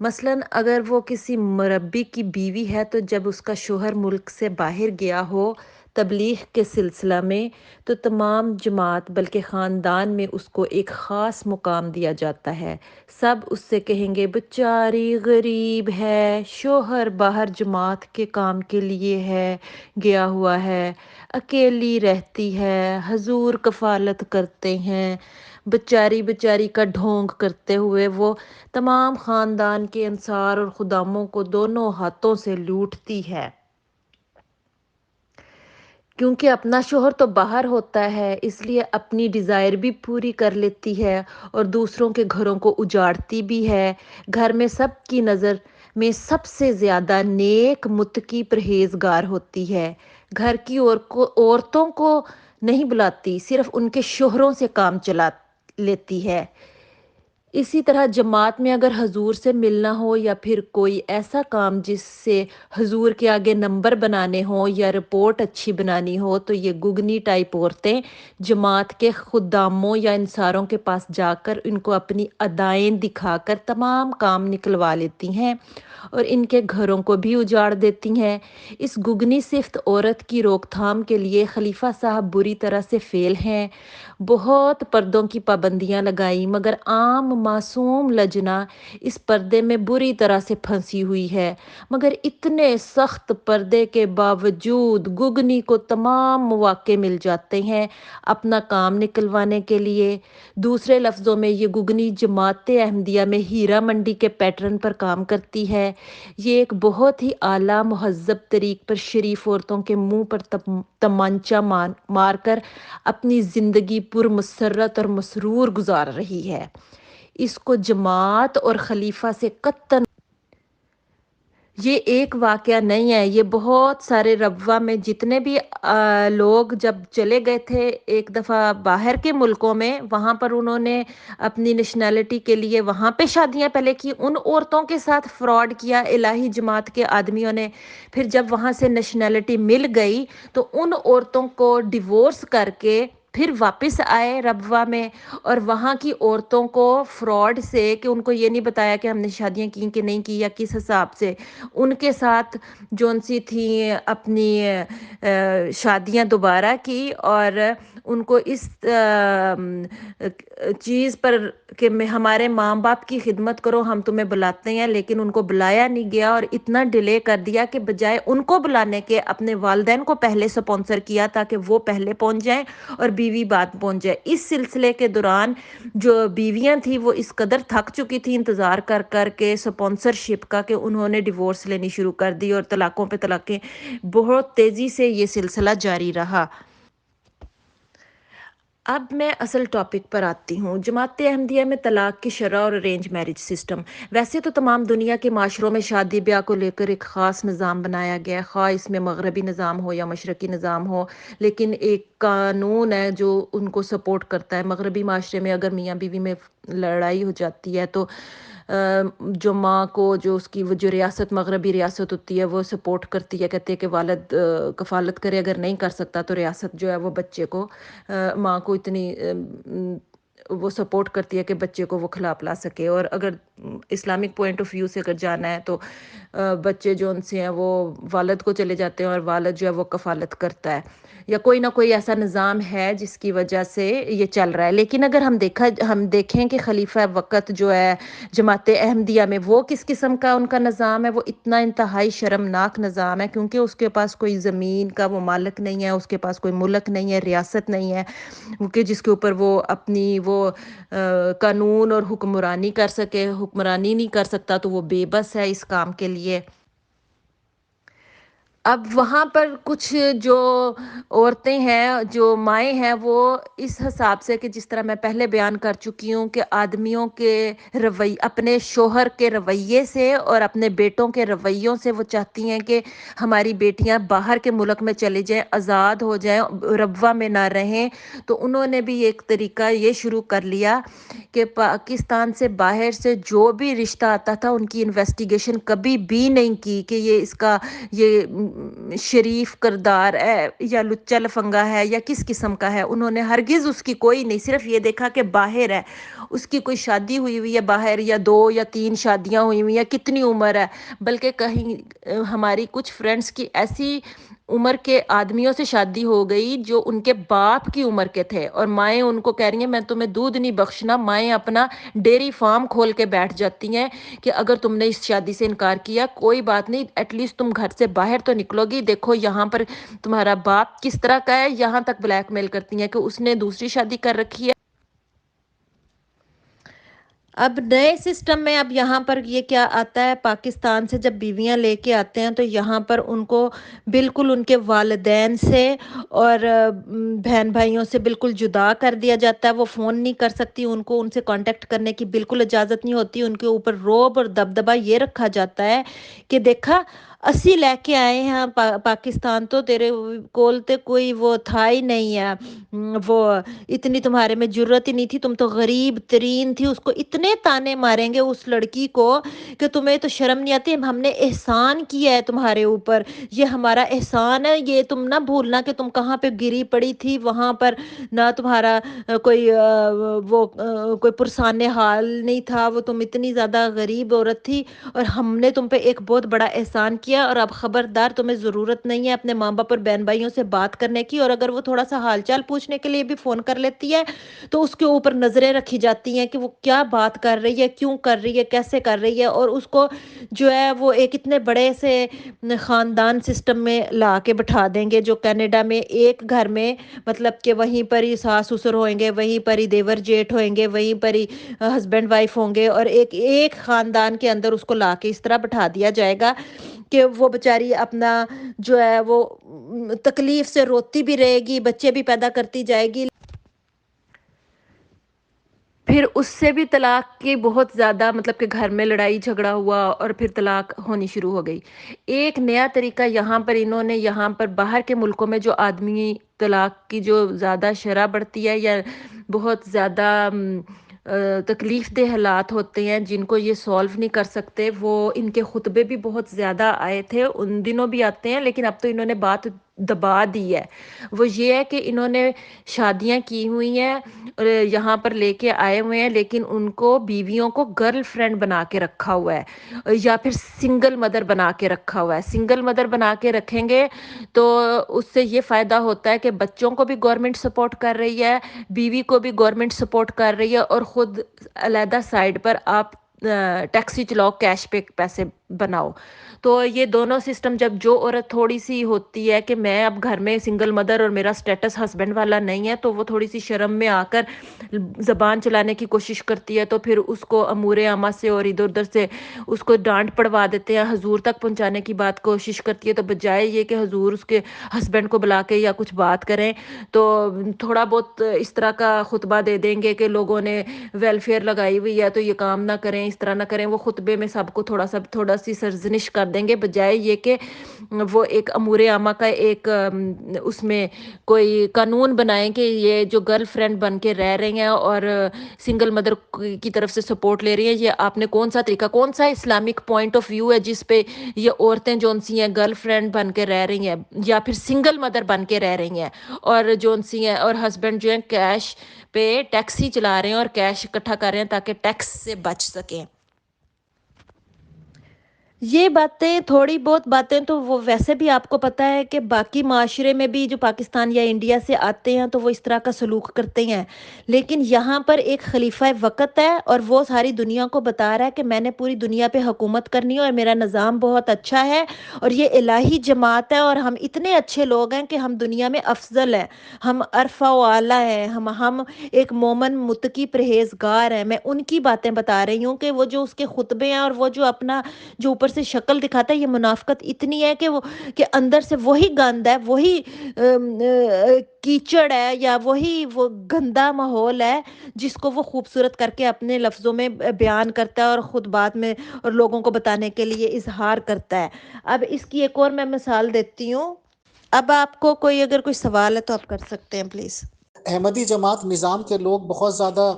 مثلاً اگر وہ کسی مربی کی بیوی ہے تو جب اس کا شوہر ملک سے باہر گیا ہو تبلیغ کے سلسلہ میں، تو تمام جماعت بلکہ خاندان میں اس کو ایک خاص مقام دیا جاتا ہے۔ سب اس سے کہیں گے بیچاری غریب ہے، شوہر باہر جماعت کے کام کے لیے ہے گیا ہوا ہے، اکیلی رہتی ہے، حضور کفالت کرتے ہیں، بیچاری بیچاری کا ڈھونگ کرتے ہوئے وہ تمام خاندان کے انصار اور خداموں کو دونوں ہاتھوں سے لوٹتی ہے۔ کیونکہ اپنا شوہر تو باہر ہوتا ہے، اس لیے اپنی ڈیزائر بھی پوری کر لیتی ہے اور دوسروں کے گھروں کو اجاڑتی بھی ہے۔ گھر میں سب کی نظر میں سب سے زیادہ نیک متقی پرہیزگار ہوتی ہے۔ گھر کی عورتوں کو نہیں بلاتی، صرف ان کے شوہروں سے کام چلا لیتی ہے۔ اسی طرح جماعت میں اگر حضور سے ملنا ہو یا پھر کوئی ایسا کام جس سے حضور کے آگے نمبر بنانے ہوں یا رپورٹ اچھی بنانی ہو، تو یہ گگنی ٹائپ عورتیں جماعت کے خداموں یا انصاروں کے پاس جا کر ان کو اپنی ادائیں دکھا کر تمام کام نکلوا لیتی ہیں اور ان کے گھروں کو بھی اجاڑ دیتی ہیں۔ اس گگنی صفت عورت کی روک تھام کے لیے خلیفہ صاحب بری طرح سے فیل ہیں۔ بہت پردوں کی پابندیاں لگائی، مگر عام معصوم لجنا اس پردے میں بری طرح سے پھنسی ہوئی ہے۔ مگر اتنے سخت پردے کے باوجود گگنی کو تمام مواقع مل جاتے ہیں اپنا کام نکلوانے کے لیے۔ دوسرے لفظوں میں یہ گگنی جماعت احمدیہ میں ہیرا منڈی کے پیٹرن پر کام کرتی ہے۔ یہ ایک بہت ہی اعلیٰ مہذب طریق پر شریف عورتوں کے منہ پر تمانچہ مار کر اپنی زندگی پر مسرت اور مسرور گزار رہی ہے۔ اس کو جماعت اور خلیفہ سے قطعاً یہ ایک واقعہ نہیں ہے، یہ بہت سارے ربوہ میں جتنے بھی لوگ جب چلے گئے تھے ایک دفعہ باہر کے ملکوں میں، وہاں پر انہوں نے اپنی نیشنلٹی کے لیے وہاں پہ شادیاں پہلے کی، ان عورتوں کے ساتھ فراڈ کیا الہی جماعت کے آدمیوں نے۔ پھر جب وہاں سے نیشنلٹی مل گئی تو ان عورتوں کو ڈیورس کر کے پھر واپس آئے ربوہ میں، اور وہاں کی عورتوں کو فراڈ سے کہ ان کو یہ نہیں بتایا کہ ہم نے شادیاں کی کہ نہیں کی یا کس حساب سے، ان کے ساتھ جون سی تھیں اپنی شادیاں دوبارہ کی، اور ان کو اس چیز پر کہ ہمارے ماں باپ کی خدمت کرو، ہم تمہیں بلاتے ہیں، لیکن ان کو بلایا نہیں گیا اور اتنا ڈیلے کر دیا کہ بجائے ان کو بلانے کے اپنے والدین کو پہلے سپانسر کیا تاکہ وہ پہلے پہنچ جائیں اور بیوی بعد پہنچ جائے۔ اس سلسلے کے دوران جو بیویاں تھیں وہ اس قدر تھک چکی تھیں انتظار کر کر کے سپانسرشپ کا کہ انہوں نے ڈیورس لینی شروع کر دی اور طلاقوں پہ طلاقیں، بہت تیزی سے یہ سلسلہ جاری رہا۔ اب میں اصل ٹاپک پر آتی ہوں، جماعت احمدیہ میں طلاق کی شرح اور ارینج میرج سسٹم۔ ویسے تو تمام دنیا کے معاشروں میں شادی بیاہ کو لے کر ایک خاص نظام بنایا گیا ہے، خواہ اس میں مغربی نظام ہو یا مشرقی نظام ہو، لیکن ایک قانون ہے جو ان کو سپورٹ کرتا ہے۔ مغربی معاشرے میں اگر میاں بیوی میں لڑائی ہو جاتی ہے تو جو ماں کو جو اس کی وہ جو ریاست مغربی ریاست ہوتی ہے وہ سپورٹ کرتی ہے، کہتے ہیں کہ والد کفالت کرے، اگر نہیں کر سکتا تو ریاست جو ہے وہ بچے کو ماں کو اتنی وہ سپورٹ کرتی ہے کہ بچے کو وہ کھلا پلا سکے۔ اور اگر اسلامک پوائنٹ آف ویو سے اگر جانا ہے تو بچے جو ان سے ہیں وہ والد کو چلے جاتے ہیں اور والد جو ہے وہ کفالت کرتا ہے، یا کوئی نہ کوئی ایسا نظام ہے جس کی وجہ سے یہ چل رہا ہے۔ لیکن اگر ہم دیکھیں کہ خلیفہ وقت جو ہے جماعت احمدیہ میں وہ کس قسم کا ان کا نظام ہے، وہ اتنا انتہائی شرمناک نظام ہے، کیونکہ اس کے پاس کوئی زمین کا وہ مالک نہیں ہے، اس کے پاس کوئی ملک نہیں ہے، ریاست نہیں ہے کہ جس کے اوپر وہ اپنی وہ قانون اور حکمرانی کر سکے، حکمرانی نہیں کر سکتا تو وہ بے بس ہے اس کام کے لیے۔ اب وہاں پر کچھ جو عورتیں ہیں، جو مائیں ہیں، وہ اس حساب سے کہ جس طرح میں پہلے بیان کر چکی ہوں کہ آدمیوں کے اپنے شوہر کے رویے سے اور اپنے بیٹوں کے رویوں سے وہ چاہتی ہیں کہ ہماری بیٹیاں باہر کے ملک میں چلی جائیں، آزاد ہو جائیں، ربوہ میں نہ رہیں۔ تو انہوں نے بھی ایک طریقہ یہ شروع کر لیا کہ پاکستان سے باہر سے جو بھی رشتہ آتا تھا ان کی انویسٹیگیشن کبھی بھی نہیں کی کہ یہ اس کا یہ شریف کردار ہے یا لچا لفنگا ہے یا کس قسم کا ہے، انہوں نے ہرگز اس کی کوئی نہیں، صرف یہ دیکھا کہ باہر ہے، اس کی کوئی شادی ہوئی ہوئی ہے باہر، یا 2 یا 3 شادیاں ہوئی ہوئی ہیں، کتنی عمر ہے، بلکہ کہیں ہماری کچھ فرینڈس کی ایسی عمر کے آدمیوں سے شادی ہو گئی جو ان کے باپ کی عمر کے تھے، اور مائیں ان کو کہہ رہی ہیں میں تمہیں دودھ نہیں بخشنا، مائیں اپنا ڈیری فارم کھول کے بیٹھ جاتی ہیں کہ اگر تم نے اس شادی سے انکار کیا کوئی بات نہیں، ایٹ لیسٹ تم گھر سے باہر تو نکلو گی، دیکھو یہاں پر تمہارا باپ کس طرح کا ہے، یہاں تک بلیک میل کرتی ہیں کہ اس نے دوسری شادی کر رکھی ہے۔ اب نئے سسٹم میں اب یہاں پر یہ کیا آتا ہے، پاکستان سے جب بیویاں لے کے آتے ہیں تو یہاں پر ان کو بالکل ان کے والدین سے اور بہن بھائیوں سے بالکل جدا کر دیا جاتا ہے، وہ فون نہیں کر سکتی، ان کو ان سے کانٹیکٹ کرنے کی بالکل اجازت نہیں ہوتی، ان کے اوپر رعب اور دبدبہ یہ رکھا جاتا ہے کہ دیکھا اسی لے کے آئے ہیں پاکستان، تو تیرے کول تے کوئی وہ تھا ہی نہیں ہے، وہ اتنی تمہارے میں جرت ہی نہیں تھی، تم تو غریب ترین تھی، اس کو اتنے تانے ماریں گے اس لڑکی کو کہ تمہیں تو شرم نہیں آتی، ہم نے احسان کیا ہے تمہارے اوپر، یہ ہمارا احسان ہے، یہ تم نہ بھولنا کہ تم کہاں پہ گری پڑی تھی، وہاں پر نہ تمہارا کوئی وہ کوئی پرسان حال نہیں تھا، وہ تم اتنی زیادہ غریب عورت تھی اور ہم نے تم پہ ایک بہت بڑا احسان کیا، اور اب خبردار تمہیں ضرورت نہیں ہے اپنے ماں باپ اور بہن بھائیوں سے بات کرنے کی، اور اگر وہ تھوڑا سا حال چال پوچھنے کے لیے بھی فون کر لیتی ہے تو اس کے اوپر نظریں رکھی جاتی ہیں کہ وہ کیا بات کر رہی ہے، کیوں کر رہی ہے، کیسے کر رہی ہے، اور اس کو جو ہے وہ ایک اتنے بڑے سے خاندان سسٹم میں لا کے بٹھا دیں گے جو کینیڈا میں ایک گھر میں مطلب کہ وہیں پر ہی ساس سسر ہوئیں گے، وہیں پر ہی دیور جیٹھ ہوئیں گے، وہیں پر ہی ہسبینڈ وائف ہوں گے، اور ایک خاندان کے اندر اس کو لا کے اس طرح بٹھا دیا جائے گا کہ وہ بیچاری اپنا جو ہے وہ تکلیف سے روتی بھی رہے گی، بچے بھی پیدا کرتی جائے گی، پھر اس سے بھی طلاق کی بہت زیادہ مطلب کہ گھر میں لڑائی جھگڑا ہوا اور پھر طلاق ہونی شروع ہو گئی۔ ایک نیا طریقہ یہاں پر انہوں نے یہاں پر باہر کے ملکوں میں جو آدمی طلاق کی جو زیادہ شرح بڑھتی ہے یا بہت زیادہ تکلیف دہ حالات ہوتے ہیں جن کو یہ سولو نہیں کر سکتے، وہ ان کے خطبے بھی بہت زیادہ آئے تھے، ان دنوں بھی آتے ہیں، لیکن اب تو انہوں نے بات دبا دی ہے۔ وہ یہ ہے کہ انہوں نے شادیاں کی ہوئی ہیں اور یہاں پر لے کے آئے ہوئے ہیں، لیکن ان کو بیویوں کو گرل فرینڈ بنا کے رکھا ہوا ہے یا پھر سنگل مدر بنا کے رکھا ہوا ہے۔ سنگل مدر بنا کے رکھیں گے تو اس سے یہ فائدہ ہوتا ہے کہ بچوں کو بھی گورنمنٹ سپورٹ کر رہی ہے، بیوی کو بھی گورنمنٹ سپورٹ کر رہی ہے، اور خود علیحدہ سائڈ پر آپ ٹیکسی چلاؤ، کیش پہ پیسے بناؤ۔ تو یہ دونوں سسٹم جب جو عورت تھوڑی سی ہوتی ہے کہ میں اب گھر میں سنگل مدر اور میرا سٹیٹس ہسبینڈ والا نہیں ہے، تو وہ تھوڑی سی شرم میں آ کر زبان چلانے کی کوشش کرتی ہے، تو پھر اس کو امور عامہ سے اور ادھر ادھر سے اس کو ڈانٹ پڑوا دیتے ہیں، حضور تک پہنچانے کی بات کوشش کرتی ہے، تو بجائے یہ کہ حضور اس کے ہسبینڈ کو بلا کے یا کچھ بات کریں تو تھوڑا بہت اس طرح کا خطبہ دے دیں گے کہ لوگوں نے ویلفیئر لگائی ہوئی ہے تو یہ کام نہ کریں، اس طرح نہ کریں، وہ خطبے میں سب کو تھوڑا سی سرزنش کر دیں گے، بجائے یہ کہ وہ ایک امور عامہ کا ایک اس میں کوئی قانون بنائیں کہ یہ جو گرل فرینڈ بن کے رہ رہی ہیں اور سنگل مدر کی طرف سے سپورٹ لے رہی ہیں، یہ آپ نے کون سا طریقہ، کون سا اسلامک پوائنٹ آف ویو ہے جس پہ یہ عورتیں جون سی ہیں گرل فرینڈ بن کے رہ رہی ہیں یا پھر سنگل مدر بن کے رہ رہی ہیں، اور جون سی ہیں اور ہسبینڈ جو ہیں کیش پہ ٹیکسی چلا رہے ہیں اور کیش اکٹھا کر رہے ہیں تاکہ ٹیکس سے بچ سکیں۔ یہ باتیں تھوڑی بہت باتیں تو وہ ویسے بھی آپ کو پتہ ہے کہ باقی معاشرے میں بھی جو پاکستان یا انڈیا سے آتے ہیں تو وہ اس طرح کا سلوک کرتے ہیں، لیکن یہاں پر ایک خلیفہ وقت ہے اور وہ ساری دنیا کو بتا رہا ہے کہ میں نے پوری دنیا پہ حکومت کرنی ہے اور میرا نظام بہت اچھا ہے اور یہ الہی جماعت ہے اور ہم اتنے اچھے لوگ ہیں کہ ہم دنیا میں افضل ہیں، ہم ارفع و اعلیٰ ہیں، ہم ایک مومن متقی پرہیزگار ہیں۔ میں ان کی باتیں بتا رہی ہوں کہ وہ جو اس کے خطبے ہیں اور وہ جو اپنا جو اوپر سے شکل دکھاتا ہے، یہ منافقت اتنی ہے کہ وہ کہ اندر سے وہی گند ہے، وہی کیچڑ ہے یا وہی وہ گندا ماحول ہے جس کو وہ خوبصورت کر کے اپنے لفظوں میں بیان کرتا ہے اور خود بعد میں اور لوگوں کو بتانے کے لیے اظہار کرتا ہے۔ اب اس کی ایک اور میں مثال دیتی ہوں، اب آپ کو اگر کوئی سوال ہے تو آپ کر سکتے ہیں پلیز۔ احمدی جماعت نظام کے لوگ بہت زیادہ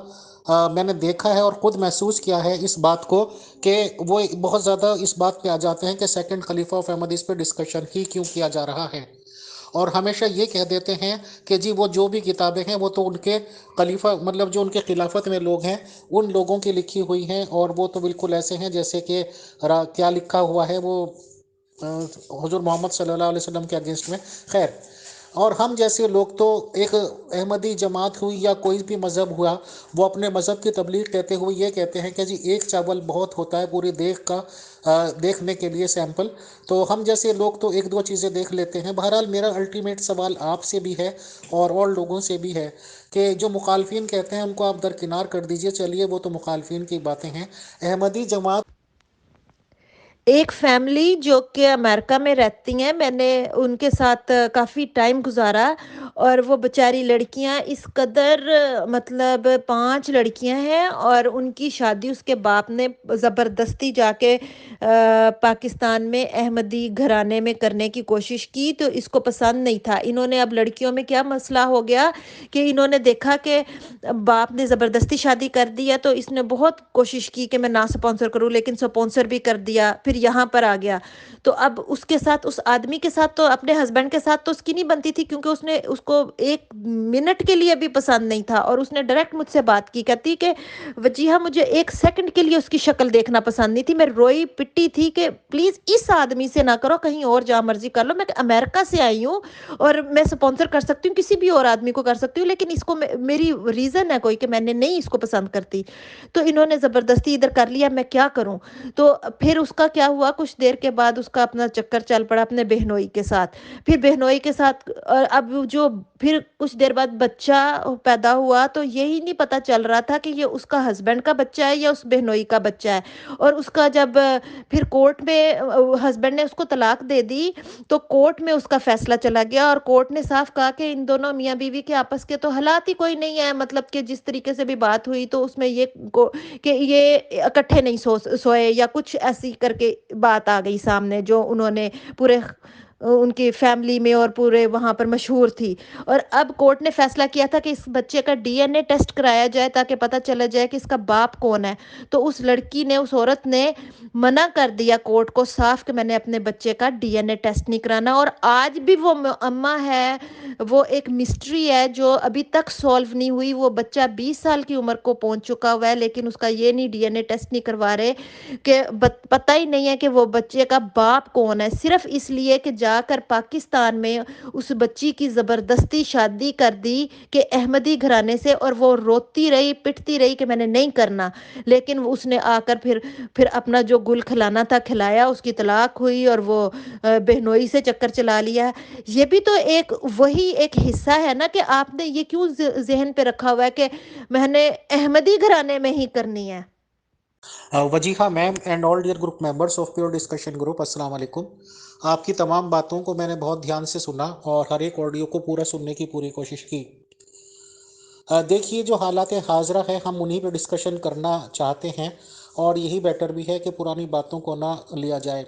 میں نے دیکھا ہے اور خود محسوس کیا ہے اس بات کو کہ وہ بہت زیادہ اس بات پہ آ جاتے ہیں کہ سیکنڈ خلیفہ آف احمدیز پہ ڈسکشن ہی کیوں کیا جا رہا ہے، اور ہمیشہ یہ کہہ دیتے ہیں کہ جی وہ جو بھی کتابیں ہیں وہ تو ان کے خلیفہ مطلب جو ان کے خلافت میں لوگ ہیں ان لوگوں کی لکھی ہوئی ہیں، اور وہ تو بالکل ایسے ہیں جیسے کہ کیا لکھا ہوا ہے وہ حضور محمد صلی اللہ علیہ وسلم کے اگینسٹ میں. خیر، اور ہم جیسے لوگ تو ایک احمدی جماعت ہوئی یا کوئی بھی مذہب ہوا، وہ اپنے مذہب کی تبلیغ کہتے ہوئے یہ کہتے ہیں کہ جی ایک چاول بہت ہوتا ہے پوری دیکھ کا دیکھنے کے لیے سیمپل. تو ہم جیسے لوگ تو ایک دو چیزیں دیکھ لیتے ہیں. بہرحال میرا الٹیمیٹ سوال آپ سے بھی ہے اور لوگوں سے بھی ہے کہ جو مخالفین کہتے ہیں ان کو آپ درکنار کر دیجئے. چلیے وہ تو مخالفین کی باتیں ہیں. احمدی جماعت ایک فیملی جو کہ امریکہ میں رہتی ہیں، میں نے ان کے ساتھ کافی ٹائم گزارا، اور وہ بیچاری لڑکیاں اس قدر مطلب 5 لڑکیاں ہیں، اور ان کی شادی اس کے باپ نے زبردستی جا کے پاکستان میں احمدی گھرانے میں کرنے کی کوشش کی، تو اس کو پسند نہیں تھا. انہوں نے اب لڑکیوں میں کیا مسئلہ ہو گیا کہ انہوں نے دیکھا کہ باپ نے زبردستی شادی کر دی ہے، تو اس نے بہت کوشش کی کہ میں نہ سپانسر کروں، لیکن سپانسر بھی کر دیا. پھر یہاں پر آ گیا، تو اب اس کے ساتھ اس آدمی کے ساتھ تو اپنے ہسبینڈ کے ساتھ تو اس کی نہیں بنتی تھی، کیونکہ اس نے اس کو 1 منٹ کے لیے بھی پسند نہیں تھا. اور اس نے ڈائریکٹ مجھ سے بات کی، کہتی کہ وجیہہ مجھے 1 سیکنڈ کے لیے اس کی شکل دیکھنا پسند نہیں تھی. میں روئی پٹی تھی کہ پلیز اس آدمی سے نہ کرو، کہیں اور جہاں مرضی کر لو، میں امریکہ سے آئی ہوں اور میں سپانسر کر سکتی ہوں، کسی بھی اور آدمی کو کر سکتی ہوں، لیکن اس کو میری ریزن ہے کوئی کہ میں نے نہیں اس کو پسند کرتی. تو انہوں نے زبردستی ادھر کر لیا، میں کیا کروں. تو پھر اس کا کیا ہوا، کچھ دیر کے بعد اس کا اپنا چکر چل پڑا اپنے بہنوئی کے ساتھ. پھر بہنوئی کے ساتھ، اور اب جو پھر کچھ دیر بعد بچہ پیدا ہوا، تو یہی نہیں پتا چل رہا تھا کہ یہ اس کا ہسبینڈ کا بچہ ہے یا اس بہنوئی کا بچہ ہے. اور اس کا جب پھر کورٹ میں ہسبینڈ نے اس کو طلاق دے دی، تو کورٹ میں اس کا فیصلہ چلا گیا، اور کورٹ نے صاف کہا کہ ان دونوں میاں بیوی کے آپس کے تو حالات ہی کوئی نہیں ہے. مطلب کہ جس طریقے سے بھی بات ہوئی تو اس میں یہ کہ یہ اکٹھے نہیں سوئے یا کچھ ایسی کر کے بات آ گئی سامنے، جو انہوں نے پورے ان کی فیملی میں اور پورے وہاں پر مشہور تھی. اور اب کورٹ نے فیصلہ کیا تھا کہ اس بچے کا DNA ٹیسٹ کرایا جائے تاکہ پتہ چلا جائے کہ اس کا باپ کون ہے. تو اس لڑکی نے، اس عورت نے منع کر دیا کورٹ کو صاف کہ میں نے اپنے بچے کا DNA ٹیسٹ نہیں کرانا. اور آج بھی وہ اماں ہے، وہ ایک مسٹری ہے جو ابھی تک سولو نہیں ہوئی. وہ بچہ 20 سال کی عمر کو پہنچ چکا ہوا ہے، لیکن اس کا یہ نہیں DNA ٹیسٹ نہیں کروا رہے کہ پتہ ہی نہیں ہے کہ وہ بچے کا باپ کون ہے، صرف اس لیے کہ جا کر پاکستان میں اس بچی کی زبردستی شادی کر دی کہ احمدی گھرانے سے. اور وہ روتی رہی پٹتی رہی کہ میں نے نہیں کرنا، لیکن اس نے آ کر پھر اپنا جو گل کھلانا تھا کھلایا، اس کی طلاق ہوئی اور وہ بہنوئی سے چکر چلا لیا. یہ بھی تو وہی ایک حصہ ہے نا کہ آپ نے یہ کیوں ذہن پہ رکھا ہوا ہے کہ میں نے احمدی گھرانے میں ہی کرنی ہے. Wajiha ma'am and dear group members of pure discussion group, السلام علیکم. آپ کی تمام باتوں کو میں نے بہت دھیان سے سنا اور ہر ایک آڈیو کو پورا سننے کی پوری کوشش کی. دیکھیے جو حالات حاضرہ ہے ہم انہی پہ ڈسکشن کرنا چاہتے ہیں، اور یہی بیٹر بھی ہے کہ پرانی باتوں کو نہ لیا جائے.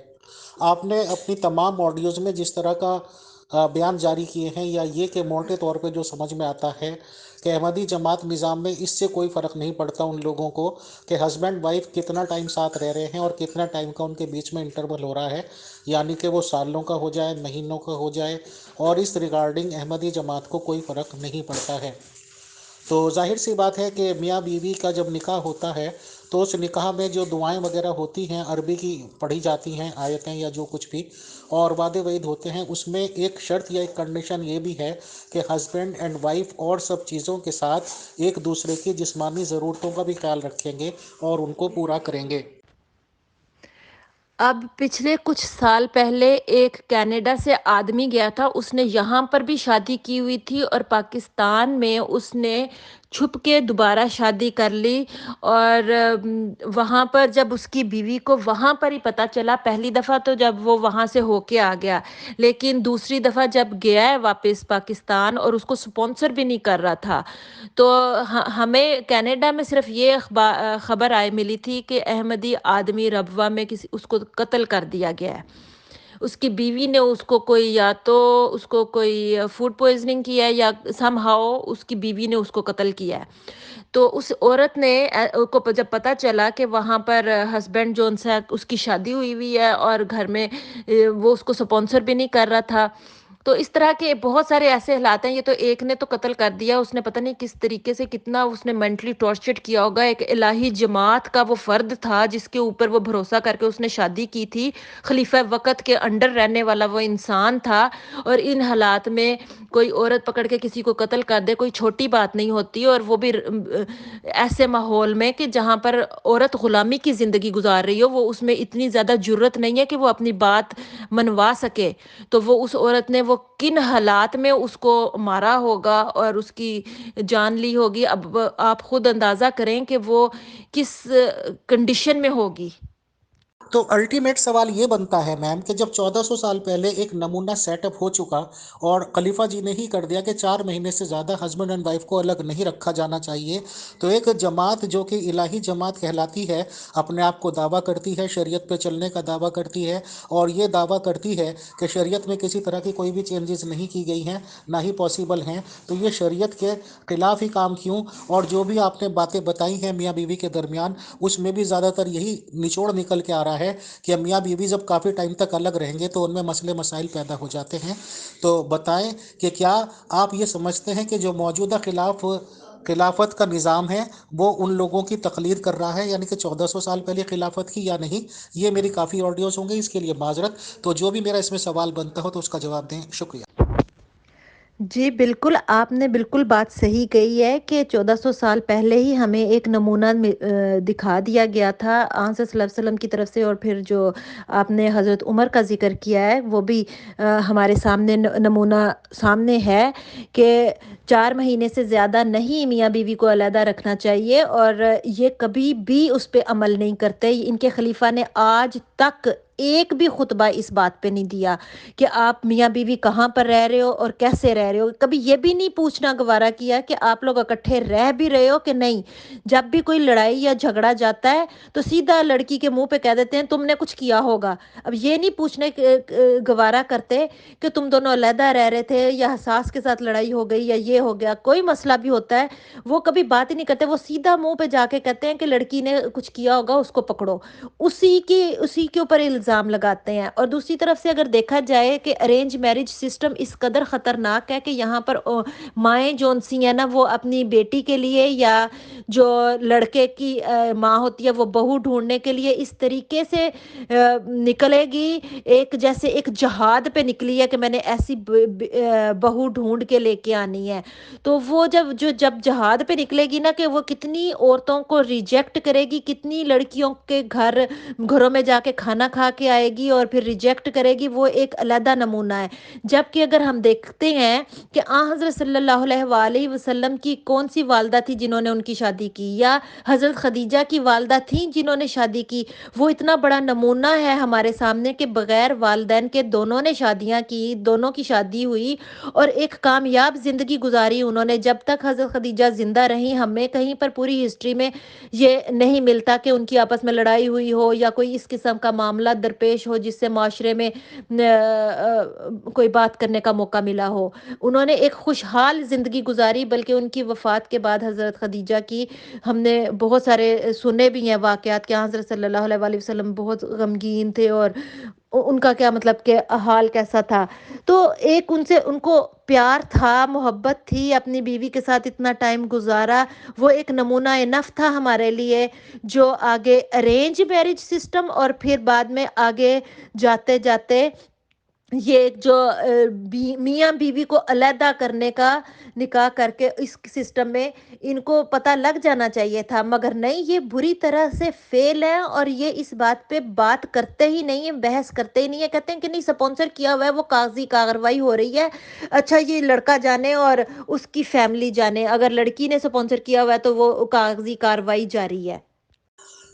آپ نے اپنی تمام آڈیوز میں جس طرح کا بیان جاری کیے ہیں، یا یہ کہ موٹے طور پہ جو سمجھ میں آتا ہے کہ احمدی جماعت نظام میں اس سے کوئی فرق نہیں پڑتا ان لوگوں کو کہ ہسبینڈ وائف کتنا ٹائم ساتھ رہ رہے ہیں اور کتنا ٹائم کا ان کے بیچ میں انٹرول ہو رہا ہے، یعنی کہ وہ سالوں کا ہو جائے، مہینوں کا ہو جائے، اور اس ریگارڈنگ احمدی جماعت کو کوئی فرق نہیں پڑتا ہے. تو ظاہر سی بات ہے کہ میاں بیوی کا جب نکاح ہوتا ہے تو اس نکاح میں جو دعائیں وغیرہ ہوتی ہیں عربی کی پڑھی جاتی ہیں، آیتیں یا جو کچھ بھی، اور وعدے وعید ہوتے ہیں، اس میں ایک شرط یا ایک کنڈیشن یہ بھی ہے کہ ہسبینڈ اینڈ وائف اور سب چیزوں کے ساتھ ایک دوسرے کی جسمانی ضرورتوں کا بھی خیال رکھیں گے اور ان کو پورا کریں گے. اب پچھلے کچھ سال پہلے ایک کینیڈا سے آدمی گیا تھا، اس نے یہاں پر بھی شادی کی ہوئی تھی اور پاکستان میں اس نے چھپ کے دوبارہ شادی کر لی. اور وہاں پر جب اس کی بیوی کو وہاں پر ہی پتہ چلا، پہلی دفعہ تو جب وہ وہاں سے ہو کے آ گیا، لیکن دوسری دفعہ جب گیا ہے واپس پاکستان اور اس کو سپانسر بھی نہیں کر رہا تھا، تو ہمیں کینیڈا میں صرف یہ خبر ملی تھی کہ احمدی آدمی ربوہ میں اس کو قتل کر دیا گیا ہے. اس کی بیوی نے اس کو کوئی یا تو اس کو کوئی فوڈ پوائزننگ کیا ہے یا سم ہاؤ اس کی بیوی نے اس کو قتل کیا ہے۔ تو اس عورت نے کو جب پتا چلا کہ وہاں پر ہسبینڈ جو ان سے اس کی شادی ہوئی ہوئی ہے اور گھر میں وہ اس کو سپانسر بھی نہیں کر رہا تھا، تو اس طرح کے بہت سارے ایسے حالات ہیں۔ یہ تو ایک نے تو قتل کر دیا، اس نے پتہ نہیں کس طریقے سے کتنا اس نے مینٹلی ٹارچرڈ کیا ہوگا۔ ایک الہی جماعت کا وہ فرد تھا جس کے اوپر وہ بھروسہ کر کے اس نے شادی کی تھی، خلیفہ وقت کے انڈر رہنے والا وہ انسان تھا، اور ان حالات میں کوئی عورت پکڑ کے کسی کو قتل کر دے کوئی چھوٹی بات نہیں ہوتی، اور وہ بھی ایسے ماحول میں کہ جہاں پر عورت غلامی کی زندگی گزار رہی ہو، وہ اس میں اتنی زیادہ جرت نہیں ہے کہ وہ اپنی بات منوا سکے۔ تو وہ اس عورت نے وہ کن حالات میں اس کو مارا ہوگا اور اس کی جان لی ہوگی، اب آپ خود اندازہ کریں کہ وہ کس کنڈیشن میں ہوگی۔ تو الٹیمیٹ سوال یہ بنتا ہے میم کہ جب 1400 سال پہلے ایک نمونہ سیٹ اپ ہو چکا اور خلیفہ جی نے ہی کر دیا کہ 4 مہینے سے زیادہ ہسبینڈ اینڈ وائف کو الگ نہیں رکھا جانا چاہیے، تو ایک جماعت جو کہ الہی جماعت کہلاتی ہے، اپنے آپ کو دعویٰ کرتی ہے، شریعت پہ چلنے کا دعویٰ کرتی ہے، اور یہ دعویٰ کرتی ہے کہ شریعت میں کسی طرح کی کوئی بھی چینجز نہیں کی گئی ہیں، نہ ہی پاسبل ہیں، تو یہ شریعت کے خلاف ہی کام کیوں؟ اور جو بھی آپ نے باتیں بتائی ہیں میاں بیوی کے درمیان، اس میں بھی زیادہ تر یہی نچوڑ نکل کے آ رہا ہے کہ میاں بیوی جب کافی ٹائم تک الگ رہیں گے تو ان میں مسئلے مسائل پیدا ہو جاتے ہیں۔ تو بتائیں کہ کیا آپ یہ سمجھتے ہیں کہ جو موجودہ خلافت کا نظام ہے وہ ان لوگوں کی تقلید کر رہا ہے، یعنی کہ 1400 سال پہلے خلافت کی، یا نہیں؟ یہ میری کافی آڈیوز ہوں گے، اس کے لیے معذرت۔ تو جو بھی میرا اس میں سوال بنتا ہو تو اس کا جواب دیں، شکریہ۔ جی بالکل، آپ نے بالکل بات صحیح کہی ہے کہ 1400 سال پہلے ہی ہمیں ایک نمونہ دکھا دیا گیا تھا آن صلی اللہ علیہ وسلم کی طرف سے، اور پھر جو آپ نے حضرت عمر کا ذکر کیا ہے وہ بھی ہمارے سامنے نمونہ سامنے ہے کہ 4 مہینے سے زیادہ نہیں میاں بیوی کو علیحدہ رکھنا چاہیے، اور یہ کبھی بھی اس پہ عمل نہیں کرتے۔ ان کے خلیفہ نے آج تک ایک بھی خطبہ اس بات پہ نہیں دیا کہ آپ میاں بیوی کہاں پر رہ رہے ہو اور کیسے رہ رہے ہو۔ کبھی یہ بھی نہیں پوچھنا گوارا کیا کہ آپ لوگ اکٹھے رہ بھی رہے ہو کہ نہیں۔ جب بھی کوئی لڑائی یا جھگڑا جاتا ہے تو سیدھا لڑکی کے منہ پہ کہہ دیتے ہیں تم نے کچھ کیا ہوگا۔ اب یہ نہیں پوچھنے گوارا کرتے کہ تم دونوں علیحدہ رہ رہے تھے یا ساس کے ساتھ لڑائی ہو گئی یا یہ ہو گیا، کوئی مسئلہ بھی ہوتا ہے وہ کبھی بات ہی نہیں کرتے، وہ سیدھا منہ پہ جا کے کہتے ہیں کہ لڑکی نے کچھ کیا ہوگا اس کو پکڑو، اسی کے اوپر الزام لگاتے ہیں۔ اور دوسری طرف سے اگر دیکھا جائے کہ ارینج میرج سسٹم اس قدر خطرناک ہے کہ یہاں پر مائیں جو سی ہیں نا وہ اپنی بیٹی کے لیے یا جو لڑکے کی ماں ہوتی ہے وہ بہو ڈھونڈنے کے لیے اس طریقے سے نکلے گی، ایک جیسے ایک جہاد پہ نکلی ہے کہ میں نے ایسی بہو ڈھونڈ کے لے کے آنی ہے۔ تو وہ جب جہاد پہ نکلے گی نا کہ وہ کتنی عورتوں کو ریجیکٹ کرے گی، کتنی لڑکیوں کے گھروں میں جا کے کھانا کھا کے آئے گی اور پھر ریجیکٹ کرے گی، وہ ایک علیحدہ نمونہ ہے۔ جبکہ اگر ہم دیکھتے ہیں کہ حضرت صلی اللہ علیہ وآلہ وسلم کی کون سی والدہ تھی جنہوں نے ان کی شادی کی، یا حضرت خدیجہ کی والدہ تھیں جنہوں نے شادی کی، وہ اتنا بڑا نمونہ ہے ہمارے سامنے کہ بغیر والدین کے دونوں نے شادیاں کی، دونوں کی شادی ہوئی اور ایک کامیاب زندگی گزاری انہوں نے۔ جب تک حضرت خدیجہ زندہ رہیں ہمیں کہیں پر پوری ہسٹری میں یہ نہیں ملتا کہ ان کی آپس میں لڑائی ہوئی ہو یا کوئی اس قسم کا معاملہ درپیش ہو جس سے معاشرے میں کوئی بات کرنے کا موقع ملا ہو۔ انہوں نے ایک خوشحال زندگی گزاری، بلکہ ان کی وفات کے بعد حضرت خدیجہ کی ہم نے بہت سارے سنے بھی ہیں واقعات کہ حضرت صلی اللہ علیہ وآلہ وسلم بہت غمگین تھے اور ان کا کیا مطلب کہ حال کیسا تھا۔ تو ایک ان کو پیار تھا، محبت تھی، اپنی بیوی کے ساتھ اتنا ٹائم گزارا، وہ ایک نمونہ نف تھا ہمارے لیے، جو آگے ارینج میرج سسٹم اور پھر بعد میں آگے جاتے جاتے یہ جو میاں بیوی کو علیحدہ کرنے کا نکاح کر کے اس سسٹم میں ان کو پتہ لگ جانا چاہیے تھا، مگر نہیں، یہ بری طرح سے فیل ہے اور یہ اس بات پہ بات کرتے ہی نہیں ہیں، بحث کرتے ہی نہیں ہیں، کہتے ہیں کہ نہیں سپانسر کیا ہوا ہے، وہ کاغذی کارروائی ہو رہی ہے، اچھا یہ لڑکا جانے اور اس کی فیملی جانے، اگر لڑکی نے سپانسر کیا ہوا ہے تو وہ کاغذی کارروائی جاری ہے۔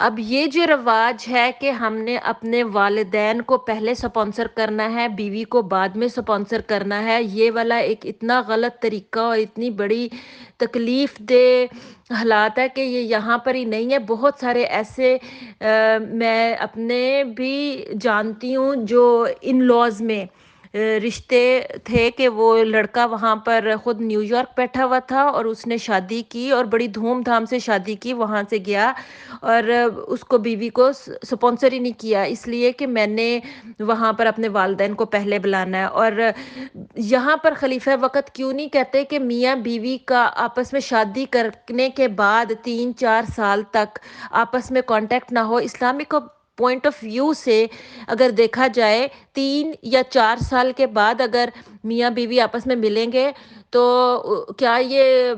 اب یہ جو رواج ہے کہ ہم نے اپنے والدین کو پہلے سپانسر کرنا ہے، بیوی کو بعد میں سپانسر کرنا ہے، یہ والا ایک اتنا غلط طریقہ اور اتنی بڑی تکلیف دہ حالات ہے کہ یہ یہاں پر ہی نہیں ہے، بہت سارے ایسے میں اپنے بھی جانتی ہوں جو ان لاز میں رشتے تھے کہ وہ لڑکا وہاں پر خود نیو یارک بیٹھا ہوا تھا اور اس نے شادی کی اور بڑی دھوم دھام سے شادی کی، وہاں سے گیا اور اس کو بیوی کو سپانسر ہی نہیں کیا، اس لیے کہ میں نے وہاں پر اپنے والدین کو پہلے بلانا ہے۔ اور یہاں پر خلیفہ وقت کیوں نہیں کہتے کہ میاں بیوی کا آپس میں شادی کرنے کے بعد 3-4 سال تک آپس میں کانٹیکٹ نہ ہو؟ اسلامک پوائنٹ آف ویو سے اگر دیکھا جائے 3 یا 4 سال کے بعد اگر میاں بیوی آپس میں ملیں گے تو کیا یہ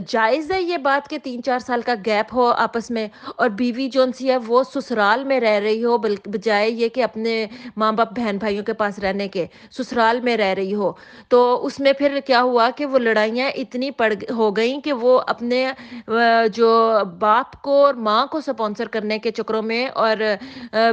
جائز ہے یہ بات کہ 3-4 سال کا گیپ ہو آپس میں، اور بیوی جون سی ہے وہ سسرال میں رہ رہی ہو بجائے یہ کہ اپنے ماں باپ بہن بھائیوں کے پاس رہنے کے سسرال میں رہ رہی ہو؟ تو اس میں پھر کیا ہوا کہ وہ لڑائیاں اتنی ہو گئیں کہ وہ اپنے جو باپ کو اور ماں کو سپانسر کرنے کے چکروں میں اور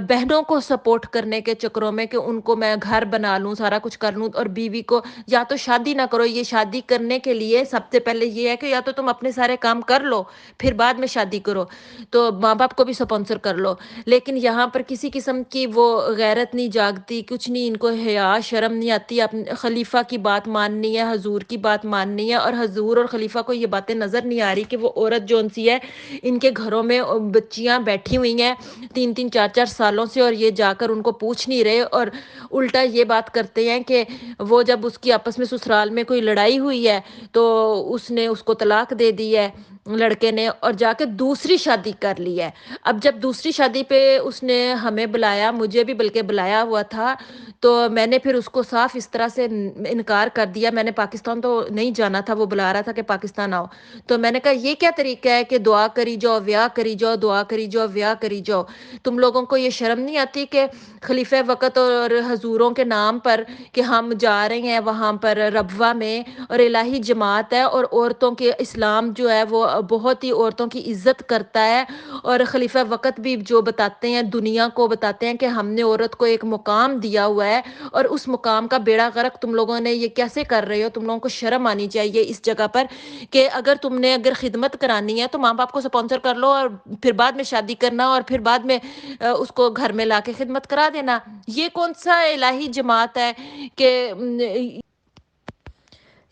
بہنوں کو سپورٹ کرنے کے چکروں میں کہ ان کو میں گھر بنا لوں، سارا کچھ کر لوں، اور بیوی کو یا تو شادی نہ کرو۔ یہ شادی کرنے کے لیے سب سے پہلے یہ ہے کہ یا تو تم اپنے سارے کام کر لو پھر بعد میں شادی کرو، تو ماں باپ کو بھی سپانسر کر لو۔ لیکن یہاں پر کسی قسم کی وہ غیرت نہیں جاگتی، کچھ نہیں، ان کو حیا شرم نہیں آتی، اپنے خلیفہ کی بات ماننی ہے، حضور کی بات ماننی ہے، اور حضور اور خلیفہ کو یہ باتیں نظر نہیں آ رہی کہ وہ عورت جون سی ہے ان کے گھروں میں بچیاں بیٹھی ہوئی ہیں 3-4 سالوں سے اور یہ جا کر ان کو پوچھ نہیں رہے، اور الٹا یہ بات کرتے ہیں کہ وہ جب اس کی آپس میں سسرال میں کوئی لڑائی ہوئی ہے تو اس نے اس کو طلاق دے دی ہے لڑکے نے، اور جا کے دوسری شادی کر لی ہے۔ اب جب دوسری شادی پہ اس نے ہمیں بلایا، مجھے بھی بلکہ بلایا ہوا تھا، تو میں نے پھر اس کو صاف اس طرح سے انکار کر دیا۔ میں نے پاکستان تو نہیں جانا تھا، وہ بلا رہا تھا کہ پاکستان آؤ، تو میں نے کہا یہ کیا طریقہ ہے کہ دعا کری جاؤ بیاہ کری جاؤ، دعا کری جاؤ بیاہ کری جاؤ؟ تم لوگوں کو یہ شرم نہیں آتی کہ خلیفہ وقت اور حضوروں کے نام پر کہ ہم جا رہے ہیں وہاں پر ربوہ میں اور الہی جماعت ہے اور عورتوں کے اسلام جو ہے وہ بہت ہی عورتوں کی عزت کرتا ہے، اور خلیفہ وقت بھی جو بتاتے ہیں دنیا کو بتاتے ہیں کہ ہم نے عورت کو ایک مقام دیا ہوا ہے، اور اس مقام کا بیڑا غرق تم لوگوں نے یہ کیسے کر رہے ہو؟ تم لوگوں کو شرم آنی چاہیے اس جگہ پر کہ اگر تم نے اگر خدمت کرانی ہے تو ماں باپ کو سپانسر کر لو اور پھر بعد میں شادی کرنا اور پھر بعد میں اس کو گھر میں لا کے خدمت کرا دینا۔ یہ کون سا الہی جماعت ہے کہ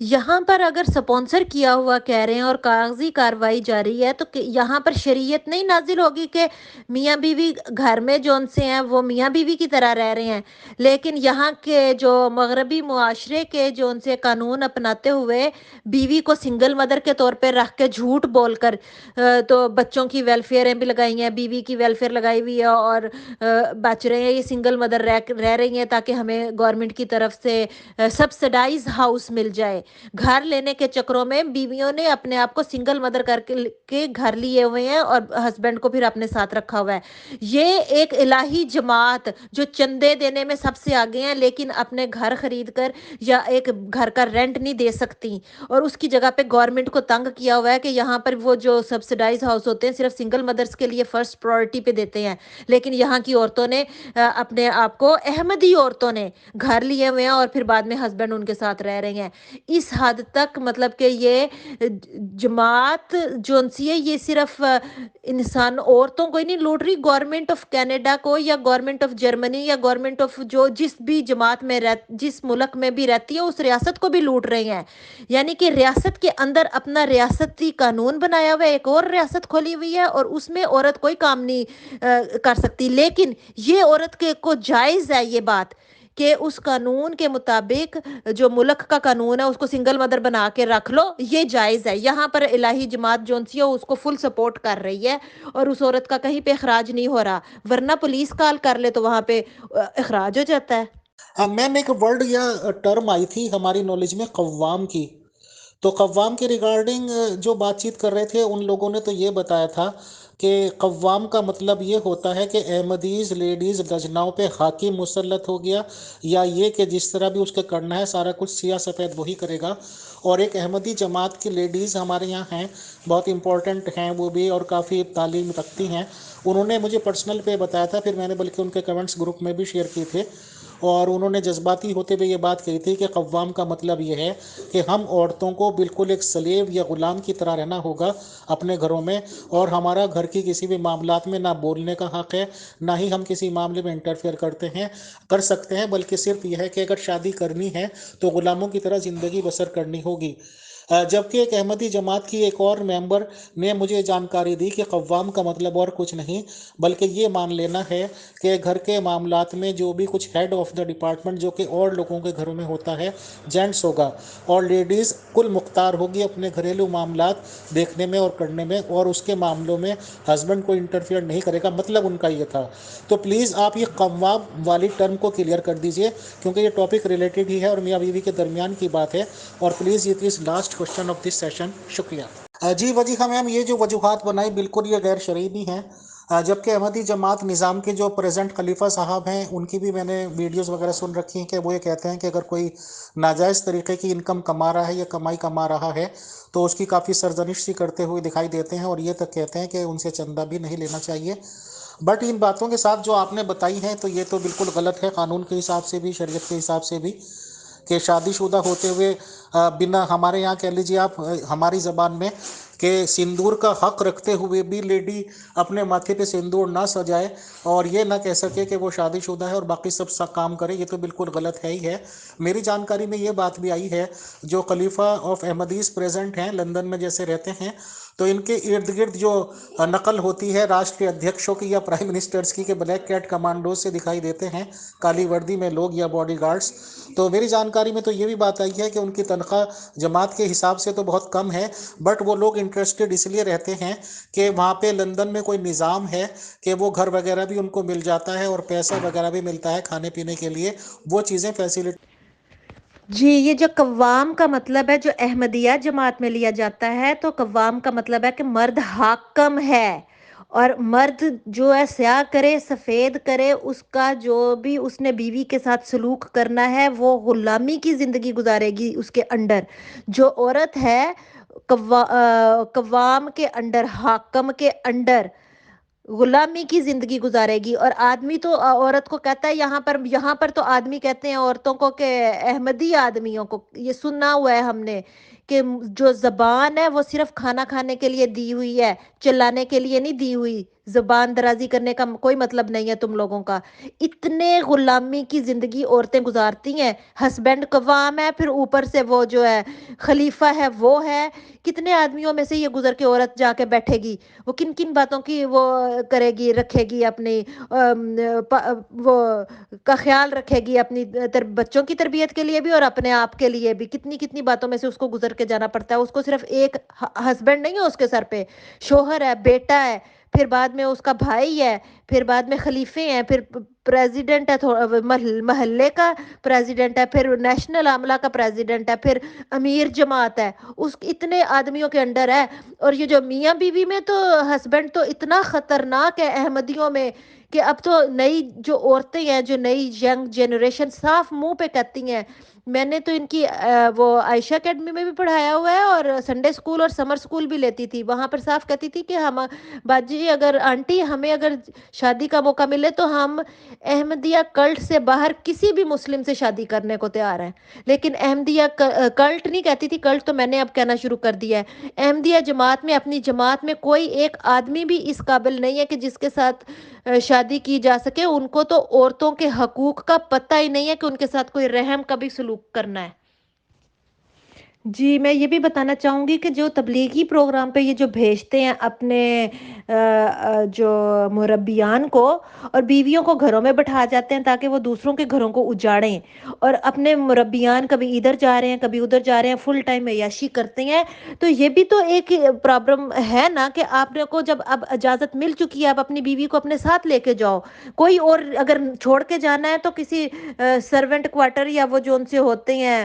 یہاں پر اگر سپانسر کیا ہوا کہہ رہے ہیں اور کاغذی کاروائی جاری ہے تو یہاں پر شریعت نہیں نازل ہوگی کہ میاں بیوی گھر میں جون سے ہیں وہ میاں بیوی کی طرح رہ رہے ہیں؟ لیکن یہاں کے جو مغربی معاشرے کے جون سے قانون اپناتے ہوئے بیوی کو سنگل مدر کے طور پہ رکھ کے جھوٹ بول کر تو بچوں کی ویلفیئریں بھی لگائی ہیں، بیوی کی ویلفیئر لگائی ہوئی ہے اور بچ رہے ہیں، یہ سنگل مدر رہ رہی ہیں تاکہ ہمیں گورنمنٹ کی طرف سے سبسڈائز ہاؤس مل جائے۔ گھر لینے کے چکروں میں بیویوں نے اپنے آپ کو سنگل مدر کر کے گھر لیے ہوئے ہیں اور ہسبینڈ کو پھر اپنے ساتھ رکھا ہوا ہے۔ یہ ایک الہی جماعت جو چندے دینے میں سب سے آگے ہیں لیکن اپنے گھر خرید کر یا ایک گھر کا رینٹ نہیں دے سکتی، اور اس کی جگہ پہ گورنمنٹ کو تنگ کیا ہوا ہے کہ یہاں پر وہ جو سبسڈائز ہاؤس ہوتے ہیں صرف سنگل مدرز کے لیے فرسٹ پرائورٹی پہ دیتے ہیں، لیکن یہاں کی عورتوں نے اپنے آپ کو احمدی عورتوں نے گھر لیے ہوئے ہیں اور پھر بعد میں ہسبینڈ ان کے ساتھ رہ رہے ہیں۔ اس حد تک مطلب کہ یہ جماعت جون سی ہے یہ صرف انسان عورتوں کو ہی نہیں لوٹ رہی، گورنمنٹ آف کینیڈا کو یا گورنمنٹ آف جرمنی یا گورنمنٹ آف جو جس بھی جماعت میں جس ملک میں بھی رہتی ہے اس ریاست کو بھی لوٹ رہے ہیں۔ یعنی کہ ریاست کے اندر اپنا ریاستی قانون بنایا ہوا ہے، ایک اور ریاست کھولی ہوئی ہے اور اس میں عورت کوئی کام نہیں کر سکتی، لیکن یہ عورت کو جائز ہے یہ بات کہ اس قانون کے مطابق جو ملک کا قانون ہے اس کو سنگل مدر بنا کے رکھ لو، یہ جائز ہے۔ یہاں پر الہی جماعت جون سی ہے اس کو فل سپورٹ کر رہی ہے اور اس عورت کا کہیں پہ اخراج نہیں ہو رہا، ورنہ پولیس کال کر لے تو وہاں پہ اخراج ہو جاتا ہے۔ میم ایک ورڈ یا ٹرم آئی تھی ہماری نالج میں قوام کی، تو قوام کے ریگارڈنگ جو بات چیت کر رہے تھے ان لوگوں نے تو یہ بتایا تھا کہ قوام کا مطلب یہ ہوتا ہے کہ احمدیز لیڈیز لجناؤں پہ حاکم مسلط ہو گیا، یا یہ کہ جس طرح بھی اس کے کرنا ہے سارا کچھ سیاہ سفید وہی کرے گا۔ اور ایک احمدی جماعت کی لیڈیز ہمارے یہاں ہیں، بہت امپورٹنٹ ہیں وہ بھی، اور کافی تعلیم رکھتی ہیں۔ انہوں نے مجھے پرسنل پہ بتایا تھا، پھر میں نے بلکہ ان کے کمنٹس گروپ میں بھی شیئر کیے تھے، اور انہوں نے جذباتی ہوتے ہوئے یہ بات کہی تھی کہ قوام کا مطلب یہ ہے کہ ہم عورتوں کو بالکل ایک سلیو یا غلام کی طرح رہنا ہوگا اپنے گھروں میں، اور ہمارا گھر کی کسی بھی معاملات میں نہ بولنے کا حق ہے، نہ ہی ہم کسی معاملے میں انٹرفیئر کر سکتے ہیں، بلکہ صرف یہ ہے کہ اگر شادی کرنی ہے تو غلاموں کی طرح زندگی بسر کرنی ہوگی۔ جبکہ ایک احمدی جماعت کی ایک اور ممبر نے مجھے جانکاری دی کہ قوام کا مطلب اور کچھ نہیں بلکہ یہ مان لینا ہے کہ گھر کے معاملات میں جو بھی کچھ ہیڈ آف دا ڈپارٹمنٹ جو کہ اور لوگوں کے گھروں میں ہوتا ہے جینٹس ہوگا، اور لیڈیز کل مختار ہوگی اپنے گھریلو معاملات دیکھنے میں اور کرنے میں، اور اس کے معاملوں میں ہسبینڈ کو انٹرفیئر نہیں کرے گا، مطلب ان کا یہ تھا۔ تو پلیز آپ یہ قوام والی ٹرم کو کلیئر کر دیجئے، کیونکہ یہ ٹاپک ریلیٹڈ ہی ہے اور میاں بیوی کے درمیان کی بات ہے، اور پلیز یہ is last question of this session. شکریہ۔ جی وجیحہ میم، یہ جو وجوہات بنائی بالکل یہ غیر شرعی بھی ہیں، جبکہ احمدی جماعت نظام کے جو پریزنٹ خلیفہ صاحب ہیں ان کی بھی میں نے ویڈیوز وغیرہ سن رکھی ہیں کہ وہ یہ کہتے ہیں کہ اگر کوئی ناجائز طریقے کی انکم کما رہا ہے یا کمائی کما رہا ہے تو اس کی کافی سرزنش سی کرتے ہوئے دکھائی دیتے ہیں، اور یہ تک کہتے ہیں کہ ان سے چندہ بھی نہیں لینا چاہیے۔ بٹ ان باتوں کے ساتھ جو آپ نے بتائی ہیں تو یہ تو بالکل غلط ہے، قانون کے حساب سے بھی، شریعت کے حساب سے بھی، کہ شادی شدہ ہوتے ہوئے بنا، ہمارے یہاں کہہ لیجیے آپ ہماری زبان میں، کہ سندور کا حق رکھتے ہوئے بھی لیڈی اپنے ماتھے پہ سندور نہ سجائے اور یہ نہ کہہ سکے کہ وہ شادی شدہ ہے اور باقی سب کام کرے، یہ تو بالکل غلط ہے ہی ہے۔ میری جانکاری میں یہ بات بھی آئی ہے، جو خلیفہ آف احمدیز پریزنٹ ہیں لندن میں جیسے رہتے ہیں، تو ان کے ارد گرد جو نقل ہوتی ہے راشٹریہ ادھیکشوں کی یا پرائم منسٹرز کی، کہ بلیک کیٹ کمانڈوز سے دکھائی دیتے ہیں کالی وردی میں لوگ یا باڈی گارڈز، تو میری جانکاری میں تو یہ بھی بات آئی ہے کہ ان کی تنخواہ جماعت کے حساب سے تو بہت کم ہے، بٹ وہ لوگ انٹرسٹڈ اس لیے رہتے ہیں کہ وہاں پہ لندن میں کوئی نظام ہے کہ وہ گھر وغیرہ بھی ان کو مل جاتا ہے اور پیسہ وغیرہ بھی ملتا ہے کھانے پینے کے لیے، وہ چیزیں فیسیلیٹی۔ جی، یہ جو قوام کا مطلب ہے جو احمدیہ جماعت میں لیا جاتا ہے، تو قوام کا مطلب ہے کہ مرد حاکم ہے، اور مرد جو ہے سیاہ کرے سفید کرے، اس کا جو بھی اس نے بیوی کے ساتھ سلوک کرنا ہے وہ غلامی کی زندگی گزارے گی اس کے انڈر۔ جو عورت ہے قوام کے انڈر، حاکم کے انڈر غلامی کی زندگی گزارے گی، اور آدمی تو عورت کو کہتا ہے، یہاں پر تو آدمی کہتے ہیں عورتوں کو کہ احمدی آدمیوں کو، یہ سننا ہوا ہے ہم نے کہ جو زبان ہے وہ صرف کھانا کھانے کے لیے دی ہوئی ہے، چلانے کے لیے نہیں دی ہوئی، زبان درازی کرنے کا کوئی مطلب نہیں ہے تم لوگوں کا۔ اتنے غلامی کی زندگی عورتیں گزارتی ہیں، ہسبینڈ قوام ہے، پھر اوپر سے وہ جو ہے خلیفہ ہے وہ ہے، کتنے آدمیوں میں سے یہ گزر کے عورت جا کے بیٹھے گی، وہ کن کن باتوں کی وہ کرے گی، رکھے گی اپنی وہ کا خیال رکھے گی اپنی بچوں کی تربیت کے لیے بھی اور اپنے آپ کے لیے بھی، کتنی کتنی باتوں میں سے اس کو گزر کے جانا پڑتا ہے۔ اس کو صرف ایک ہسبینڈ نہیں ہے اس کے سر پہ، شوہر ہے، بیٹا ہے، پھر بعد میں اس کا بھائی ہے، پھر بعد میں خلیفے ہیں، پھر پریزیڈنٹ ہے، محلے کا پریزیڈنٹ ہے، پھر نیشنل عاملہ کا پریزیڈنٹ ہے، پھر امیر جماعت ہے، اس اتنے آدمیوں کے انڈر ہے۔ اور یہ جو میاں بیوی میں تو ہسبینڈ تو اتنا خطرناک ہے احمدیوں میں، کہ اب تو نئی جو عورتیں ہیں، جو نئی ینگ جنریشن صاف منہ پہ کہتی ہیں، میں نے تو ان کی وہ عائشہ اکیڈمی میں بھی پڑھایا ہوا ہے، اور سنڈے اسکول اور سمر اسکول بھی لیتی تھی، وہاں پر صاف کہتی تھی کہ ہم باجی، اگر آنٹی ہمیں اگر شادی کا موقع ملے تو ہم احمدیہ کلٹ سے باہر کسی بھی مسلم سے شادی کرنے کو تیار ہیں، لیکن احمدیہ کلٹ نہیں کہتی تھی، کلٹ تو میں نے اب کہنا شروع کر دیا ہے۔ احمدیہ جماعت میں، اپنی جماعت میں کوئی ایک آدمی بھی اس قابل نہیں ہے کہ جس کے ساتھ شادی کی جا سکے، ان کو تو عورتوں کے حقوق کا پتہ ہی نہیں ہے کہ ان کے ساتھ کوئی رحم کا بھی سلوک کرنا ہے۔ جی، میں یہ بھی بتانا چاہوں گی کہ جو تبلیغی پروگرام پہ یہ جو بھیجتے ہیں اپنے جو مربیان کو، اور بیویوں کو گھروں میں بٹھا جاتے ہیں تاکہ وہ دوسروں کے گھروں کو اجاڑیں، اور اپنے مربیان کبھی ادھر جا رہے ہیں کبھی ادھر جا رہے ہیں، فل ٹائم عیاشی کرتے ہیں، تو یہ بھی تو ایک پرابلم ہے نا، کہ آپ کو جب اب اجازت مل چکی ہے، آپ اپنی بیوی کو اپنے ساتھ لے کے جاؤ، کوئی اور اگر چھوڑ کے جانا ہے تو کسی سرونٹ کوارٹر یا وہ جو ان سے ہوتے ہیں،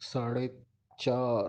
4:30,